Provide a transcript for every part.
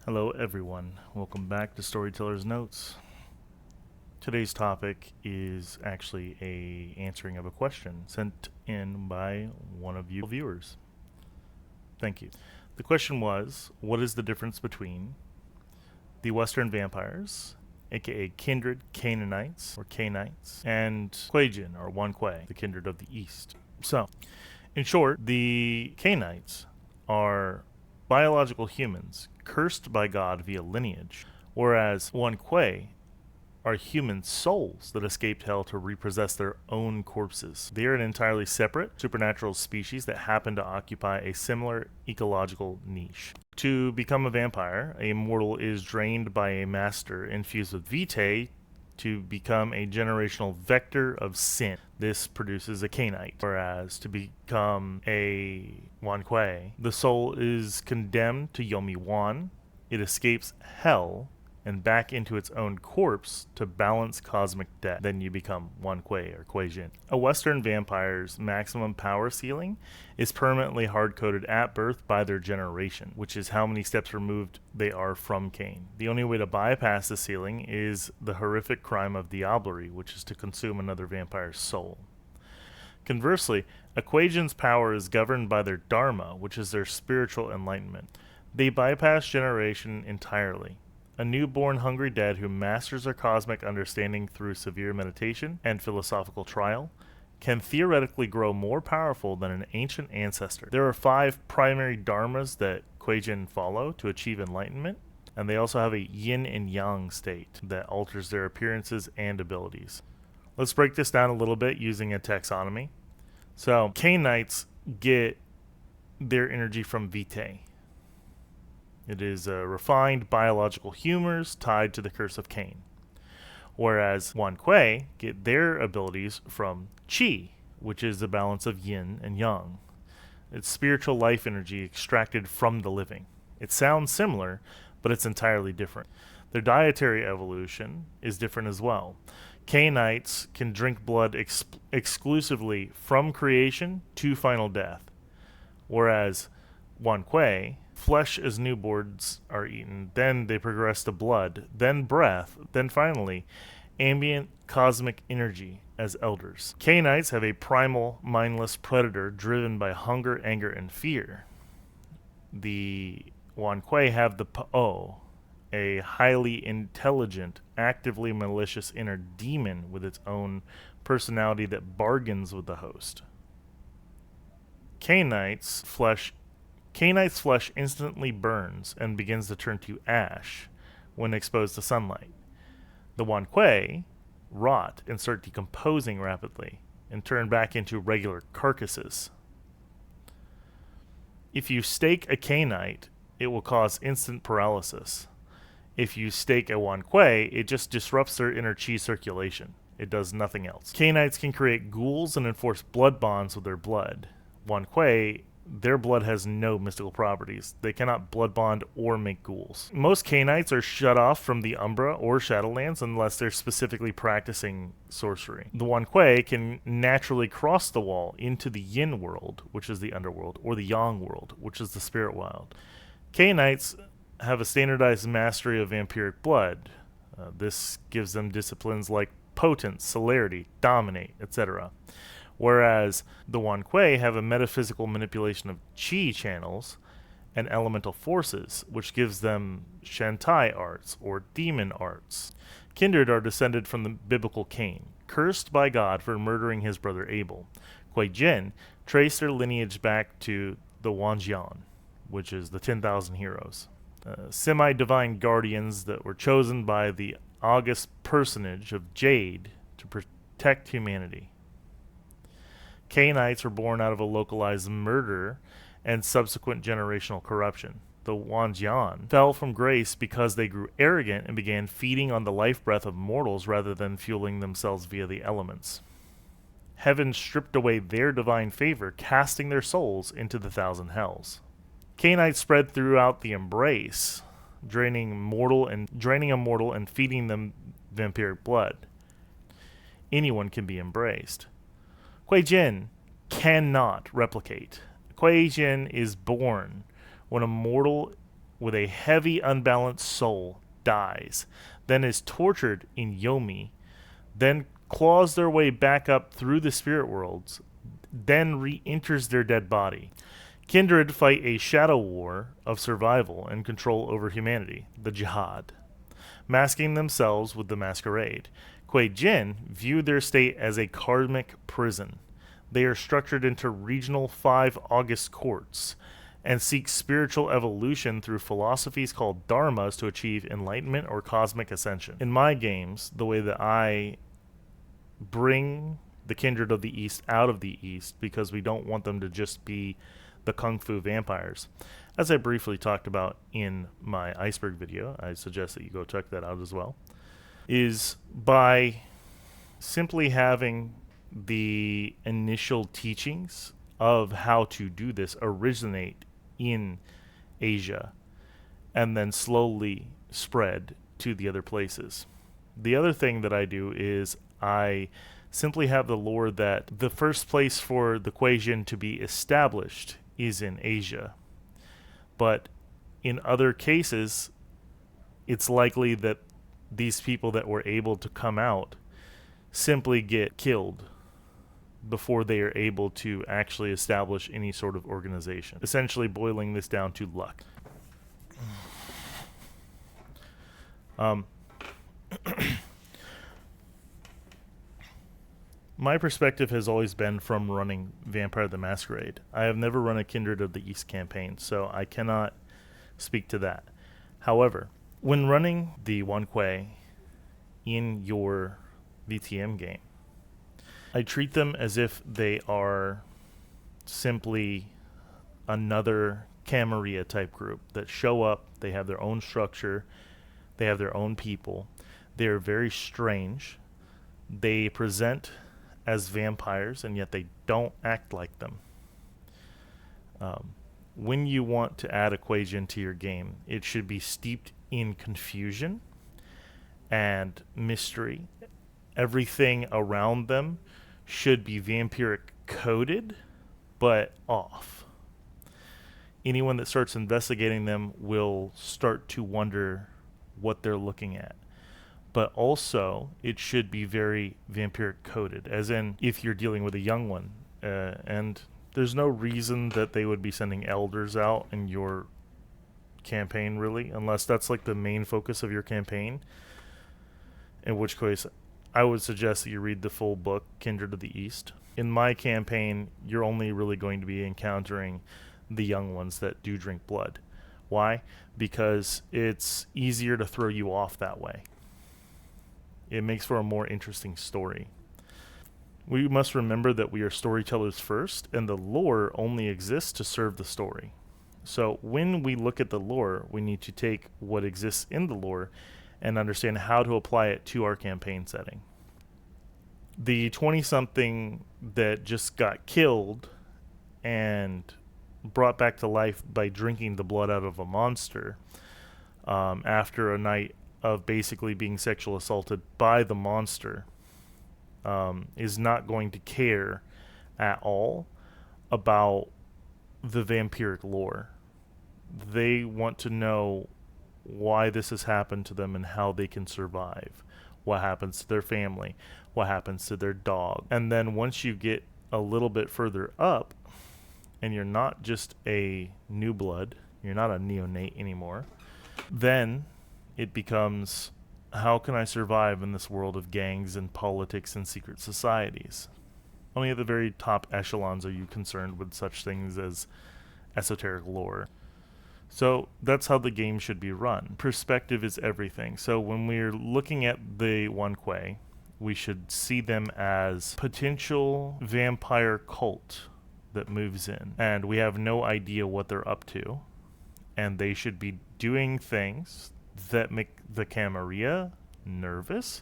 Hello everyone, welcome back to Storyteller's Notes. Today's topic is actually a answering of a question sent in by one of you viewers. Thank you. The question was, what is the difference between the Western vampires, aka kindred Canaanites or Canaanites, and Kuejin or One Kuei, the kindred of the East? So, in short, the Canaanites are biological humans cursed by God via lineage, whereas One Kuei are human souls that escaped hell to repossess their own corpses. They are an entirely separate supernatural species that happen to occupy a similar ecological niche. To become a vampire, a mortal is drained by a master infused with vitae to become a generational vector of sin. This produces a Canaanite. Whereas to become a Wan Kuei, the soul is condemned to Yomi Wan. It escapes hell and back into its own corpse to balance cosmic death. Then you become Wan Kuei or Kuejin. A Western vampire's maximum power ceiling is permanently hard-coded at birth by their generation, which is how many steps removed they are from Cain. The only way to bypass the ceiling is the horrific crime of diablerie, which is to consume another vampire's soul. Conversely, a Kuejin's power is governed by their dharma, which is their spiritual enlightenment. They bypass generation entirely. A newborn hungry dead who masters their cosmic understanding through severe meditation and philosophical trial can theoretically grow more powerful than an ancient ancestor. There are 5 primary dharmas that Kuejin follow to achieve enlightenment, and they also have a yin and yang state that alters their appearances and abilities. Let's break this down a little bit using a taxonomy. So, Cainites get their energy from vitae. It is refined biological humors tied to the curse of Cain. Whereas Wan Kuei get their abilities from qi, which is the balance of yin and yang. It's spiritual life energy extracted from the living. It sounds similar, but it's entirely different. Their dietary evolution is different as well. Cainites can drink blood exclusively from creation to final death, whereas Wan Kuei, flesh as newborns are eaten, then they progress to blood, then breath, then finally ambient cosmic energy as elders. Cainites have a primal, mindless predator driven by hunger, anger, and fear. The Wan Kuei have the Pa'o, a highly intelligent, actively malicious inner demon with its own personality that bargains with the host. Cainites' flesh instantly burns and begins to turn to ash when exposed to sunlight. The Wan Kuei rot and start decomposing rapidly and turn back into regular carcasses. If you stake a Cainite, it will cause instant paralysis. If you stake a Wan Kuei, it just disrupts their inner chi circulation. It does nothing else. Cainites can create ghouls and enforce blood bonds with their blood. Wan Kuei, their blood has no mystical properties. They cannot blood bond or make ghouls. Most Cainites are shut off from the Umbra or Shadowlands unless they're specifically practicing sorcery. The Wan Kuei can naturally cross the wall into the Yin world, which is the underworld, or the Yang world, which is the spirit world. Cainites have a standardized mastery of vampiric blood. This gives them disciplines like potence, celerity, dominate, etc. Whereas the Wan Kuei have a metaphysical manipulation of chi channels and elemental forces, which gives them Shantai arts or demon arts. Kindred are descended from the biblical Cain, cursed by God for murdering his brother Abel. Kuejin trace their lineage back to the Wanjian, which is the 10,000 heroes. Semi-divine guardians that were chosen by the august personage of Jade to protect humanity. Cainites were born out of a localized murder and subsequent generational corruption. The Wanjian fell from grace because they grew arrogant and began feeding on the life breath of mortals rather than fueling themselves via the elements. Heaven stripped away their divine favor, casting their souls into the 1,000 hells. Cainites spread throughout the embrace, draining a mortal and feeding them vampiric blood. Anyone can be embraced. Kuejin cannot replicate. Kuejin is born when a mortal with a heavy, unbalanced soul dies, then is tortured in Yomi, then claws their way back up through the spirit worlds, then re-enters their dead body. Kindred fight a shadow war of survival and control over humanity, the Jihad, masking themselves with the masquerade. Kuejin view their state as a karmic prison. They are structured into regional 5 August courts and seek spiritual evolution through philosophies called dharmas to achieve enlightenment or cosmic ascension. In my games, the way that I bring the Kindred of the East out of the East, because we don't want them to just be the Kung Fu vampires, as I briefly talked about in my iceberg video, I suggest that you go check that out as well, is by simply having the initial teachings of how to do this originate in Asia and then slowly spread to the other places. The other thing that I do is I simply have the lore that the first place for the Kuejin to be established is in Asia. But in other cases, it's likely that these people that were able to come out simply get killed before they are able to actually establish any sort of organization. Essentially boiling this down to luck. My perspective has always been from running Vampire the Masquerade. I have never run a Kindred of the East campaign, so I cannot speak to that. However, when running the One Kuei in your VTM game, I treat them as if they are simply another Camarilla type group that show up, they have their own structure, they have their own people, they are very strange, they present as vampires and yet they don't act like them. When you want to add a Kuejin to your game, it should be steeped in confusion and mystery. Everything around them should be vampiric coded, but off. Anyone that starts investigating them will start to wonder what they're looking at. But also, it should be very vampiric coded, as in if you're dealing with a young one. And there's no reason that they would be sending elders out in your campaign, really, unless that's like the main focus of your campaign. In which case, I would suggest that you read the full book, Kindred of the East. In my campaign, you're only really going to be encountering the young ones that do drink blood. Why? Because it's easier to throw you off that way. It makes for a more interesting story. We must remember that we are storytellers first, and the lore only exists to serve the story. So when we look at the lore, we need to take what exists in the lore and understand how to apply it to our campaign setting. The 20-something that just got killed and brought back to life by drinking the blood out of a monster after a night of basically being sexual assaulted by the monster is not going to care at all about the vampiric lore. They want to know why this has happened to them and how they can survive. What happens to their family? What happens to their dog? And then once you get a little bit further up, and you're not just a new blood, you're not a neonate anymore, then it becomes, how can I survive in this world of gangs and politics and secret societies? Only at the very top echelons are you concerned with such things as esoteric lore. So that's how the game should be run. Perspective is everything. So when we're looking at the One Kuei, we should see them as potential vampire cult that moves in. And we have no idea what they're up to. And they should be doing things that make the Camarilla nervous,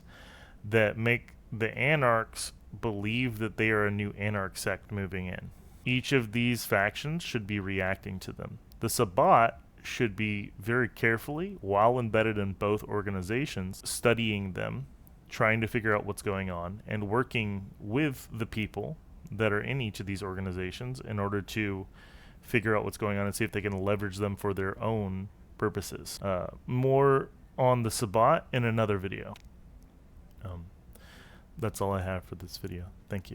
that make the Anarchs believe that they are a new Anarch sect moving in. Each of these factions should be reacting to them. The Sabbat should be very carefully, while embedded in both organizations, studying them, trying to figure out what's going on, and working with the people that are in each of these organizations in order to figure out what's going on and see if they can leverage them for their own purposes. More on the Sabbat in another video. That's all I have for this video. Thank you.